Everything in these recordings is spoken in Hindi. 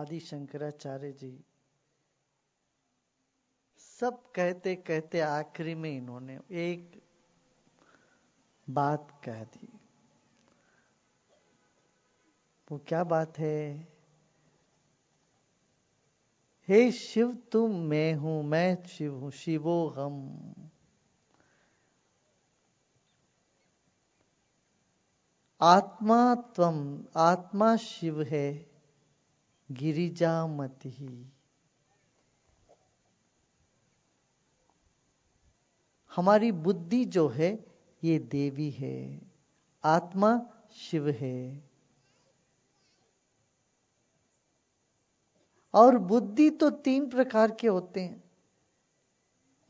आदि शंकराचार्य जी सब कहते कहते आखिरी में इन्होंने एक बात कह दी। वो क्या बात है? हे शिव तुम मैं हूं, मैं शिव हूं, शिवो हम। आत्मा त्वम, आत्मा शिव है, गिरिजामति ही। हमारी बुद्धि जो है ये देवी है, आत्मा शिव है। और बुद्धि तो 3 प्रकार के होते हैं,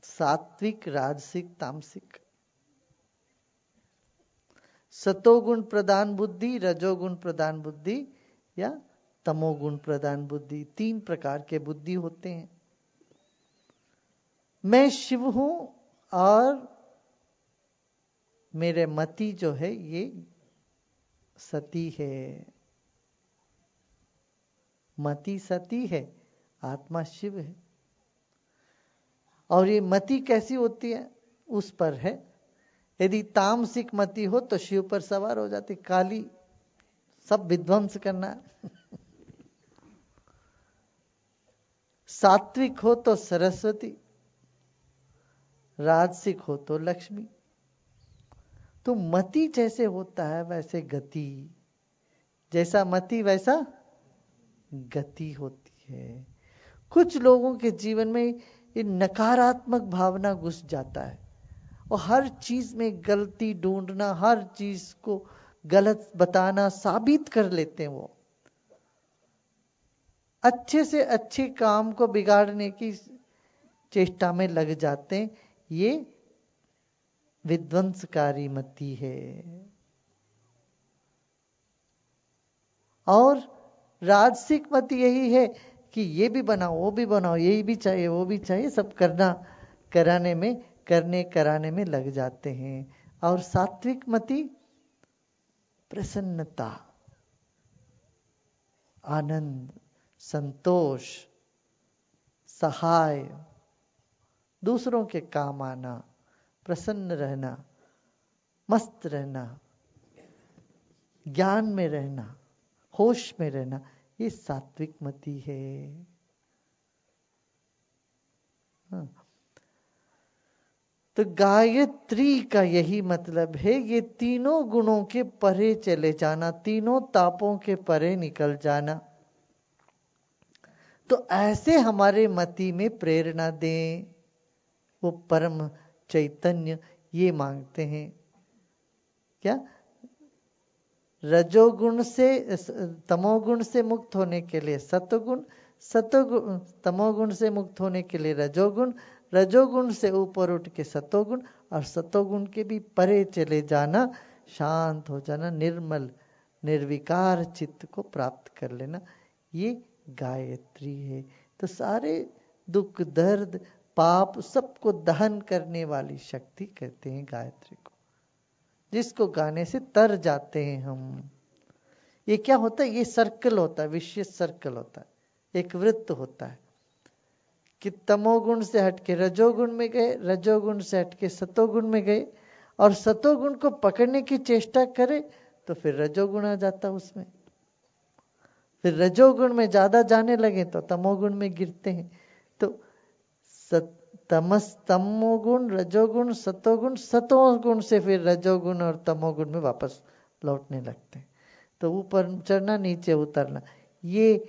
सात्विक, राजसिक, तामसिक। सतोगुण प्रधान बुद्धि, रजोगुण प्रधान बुद्धि या तमोगुण प्रधान बुद्धि, 3 प्रकार के बुद्धि होते हैं। मैं शिव हूं और मेरे मति जो है ये सती है। मति सती है, आत्मा शिव है। और ये मति कैसी होती है उस पर है। यदि तामसिक मति हो तो शिव पर सवार हो जाती, काली, सब विध्वंस करना। सात्विक हो तो सरस्वती, राजसिक हो तो लक्ष्मी। तो मति जैसे होता है वैसे गति, जैसा मति वैसा गति होती है। कुछ लोगों के जीवन में ये नकारात्मक भावना घुस जाता है और हर चीज में गलती ढूंढना, हर चीज को गलत बताना, साबित कर लेते हैं। वो अच्छे से अच्छे काम को बिगाड़ने की चेष्टा में लग जाते हैं। ये विध्वंसकारी मति है। और राजसिक मति यही है कि ये भी बनाओ, वो भी बनाओ, यही भी चाहिए, वो भी चाहिए, सब करने कराने में लग जाते हैं। और सात्विक मति प्रसन्नता, आनंद, संतोष, सहाय, दूसरों के काम आना, प्रसन्न रहना, मस्त रहना, ज्ञान में रहना, होश में रहना, ये सात्विक मति है। हाँ। तो गायत्री का यही मतलब है, ये तीनों गुणों के परे चले जाना, तीनों तापों के परे निकल जाना। तो ऐसे हमारे मति में प्रेरणा दें, वो परम चैतन्य ये मांगते हैं। क्या? रजोगुण से, तमोगुण से मुक्त होने के लिए सतोगुण, सतोगुण, तमोगुण से मुक्त होने के लिए रजोगुण, रजोगुण से ऊपर उठ के सतोगुण, और सतोगुण के भी परे चले जाना, शांत हो जाना, निर्मल निर्विकार चित्त को प्राप्त कर लेना, ये गायत्री है। तो सारे दुख, दर्द, पाप सबको दहन करने वाली शक्ति कहते हैं गायत्री को, जिसको गाने से तर जाते हैं हम। ये क्या होता है? ये सर्कल होता है, विशेष सर्कल होता है, एक वृत्त होता है कि तमोगुण से हटके रजोगुण में गए, रजोगुण से हटके सतोगुण में गए, और सतोगुण को पकड़ने की चेष्टा करे तो फिर रजोगुण आ जाता उसमें। फिर रजोगुण में ज्यादा जाने लगे तो तमोगुण में गिरते हैं। तो तमोगुण, रजोगुण, सतोगुण, सतोगुण से फिर रजोगुण और तमोगुण में वापस लौटने लगते हैं। तो ऊपर चढ़ना, नीचे उतरना, ये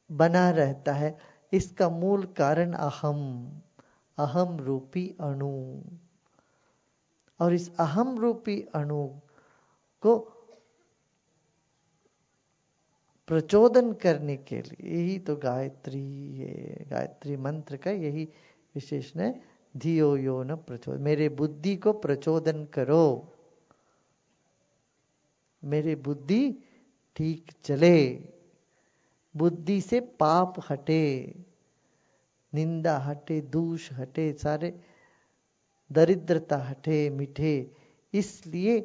बना रहता है। इसका मूल कारण अहम, अहम रूपी अणु। और इस अहम रूपी अणु को प्रचोदन करने के लिए यही तो गायत्री है। गायत्री मंत्र का यही विशेषण है, धियो यो न प्रचोदन। मेरे बुद्धि को प्रचोदन करो, मेरी बुद्धि ठीक चले, बुद्धि से पाप हटे, निंदा हटे, दूष हटे, सारे दरिद्रता हटे, मिटे। इसलिए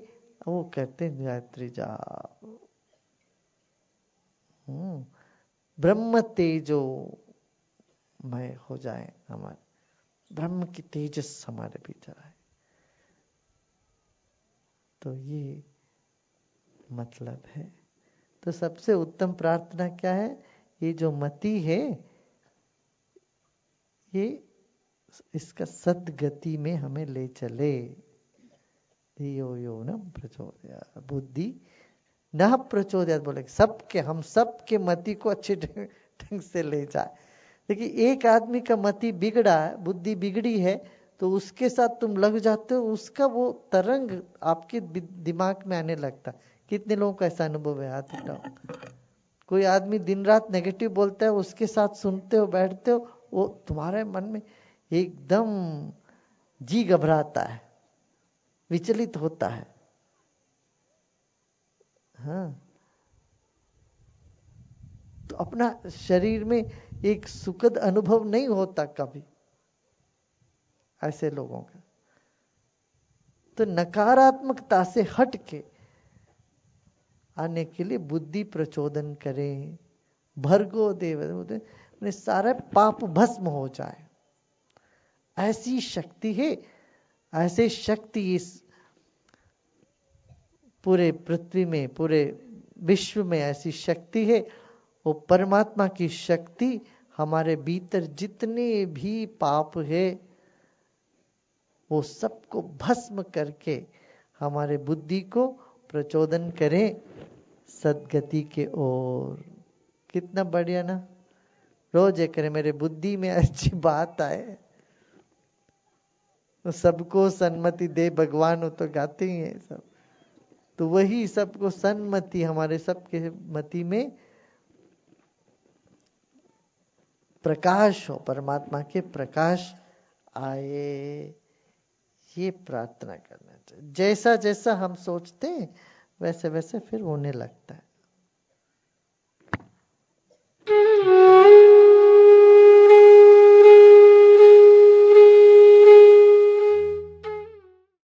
वो कहते हैं गायत्री जाप। ब्रह्म तेजो मय हो जाए, हमारे ब्रह्म की तेजस हमारे भीतर आए। तो ये मतलब है। तो सबसे उत्तम प्रार्थना क्या है? ये जो मति है, ये इसका सद्गति में हमें ले चले। धियो यो न प्रचोदयात्, बुद्धि न प्रचोदयात्, बोले सबके, हम सबके मति को अच्छे ढंग से ले जाए। देखिए एक आदमी का मति बिगड़ा है, बुद्धि बिगड़ी है, तो उसके साथ तुम लग जाते हो, उसका वो तरंग आपके दिमाग में आने लगता। कितने लोगों का ऐसा अनुभव है? हाथ उठाओ। कोई आदमी दिन रात नेगेटिव बोलता है, उसके साथ सुनते हो, बैठते हो, वो तुम्हारे मन में एकदम जी घबराता है, विचलित होता है। हाँ, तो अपना शरीर में एक सुखद अनुभव नहीं होता कभी ऐसे लोगों का। तो नकारात्मकता से हट के आने के लिए बुद्धि प्रचोदन करें। भर्गो देव, अपने सारे पाप भस्म हो जाए, ऐसी शक्ति है। ऐसे शक्ति इस पूरे पृथ्वी में, पूरे विश्व में ऐसी शक्ति है। वो परमात्मा की शक्ति हमारे भीतर जितने भी पाप है वो सबको भस्म करके हमारे बुद्धि को प्रचोदन करें सद्गति के ओर। कितना बढ़िया ना। रोज ये करें, मेरे बुद्धि में अच्छी बात आए। तो सबको सन्मति दे भगवान, हो तो गाते ही हैं सब। तो वही सबको सन्मति, हमारे सबके मति में प्रकाश हो, परमात्मा के प्रकाश आए, ये प्रार्थना करना चाहिए। जैसा जैसा हम सोचते हैं वैसे वैसे फिर होने लगता है।